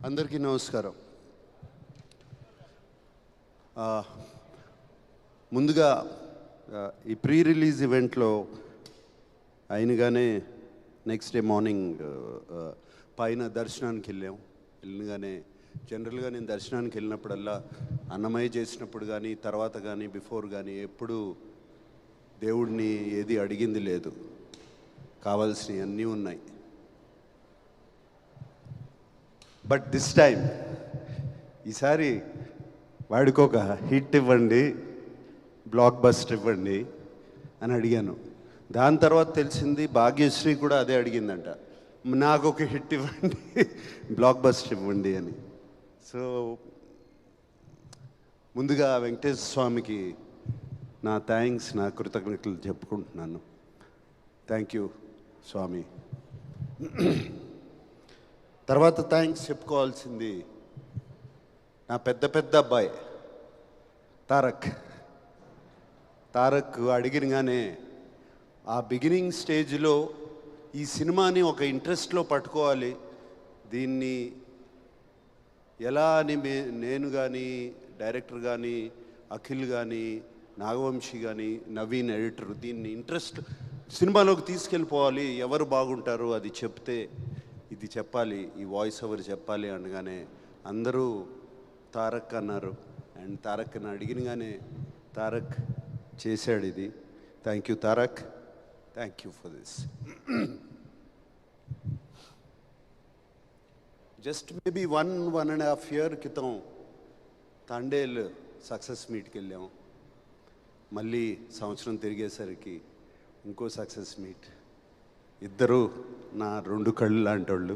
అందరికీ నమస్కారం. ముందుగా ఈ ప్రీ రిలీజ్ ఈవెంట్లో అయినగానే నెక్స్ట్ డే మార్నింగ్ పైన దర్శనానికి వెళ్ళగానే జనరల్గా నేను దర్శనానికి వెళ్ళినప్పుడల్లా అన్నమయ్య చేసినప్పుడు కానీ తర్వాత కానీ బిఫోర్ కానీ ఎప్పుడు దేవుడిని ఏది అడిగింది లేదు. కావాల్సినవి అన్నీ ఉన్నాయి. బట్ దిస్ టైం ఈసారి వాడికి ఒక హిట్ ఇవ్వండి, బ్లాక్ బస్టర్ ఇవ్వండి అని అడిగాను. దాని తర్వాత తెలిసింది భాగ్యశ్రీ కూడా అదే అడిగిందంట, నాకు ఒక హిట్ ఇవ్వండి, బ్లాక్ బస్టర్ ఇవ్వండి అని. సో ముందుగా వెంకటేశ్వర స్వామికి నా థ్యాంక్స్, నా కృతజ్ఞతలు చెప్పుకుంటున్నాను. థ్యాంక్ యూ స్వామి. తర్వాత థ్యాంక్స్ చెప్పుకోవాల్సింది నా పెద్ద అబ్బాయి తారక్ అడిగినగానే ఆ బిగినింగ్ స్టేజ్లో ఈ సినిమాని ఒక ఇంట్రెస్ట్లో పట్టుకోవాలి, దీన్ని ఎలా అని నేను కానీ డైరెక్టర్ కానీ అఖిల్ కానీ నాగవంశీ కానీ నవీన్ ఎడిటర్ దీన్ని ఇంట్రెస్ట్ సినిమాలోకి తీసుకెళ్ళిపోవాలి, ఎవరు బాగుంటారు అది చెప్తే ఇది చెప్పాలి, ఈ వాయిస్ ఓవర్ చెప్పాలి అనగానే అందరూ తారక్ అన్నారు. అండ్ తారక్ని అడిగినగానే తారక్ చేశాడు ఇది. Thank you Tarak, thank you for this. Just maybe 1.5 year క్రితం తాండేల్ సక్సెస్ మీట్కి వెళ్ళాం. మళ్ళీ సంవత్సరం తిరిగేసరికి ఇంకో సక్సెస్ మీట్. ఇద్దరు నా 2 కళ్ళు లాంటి వాళ్ళు.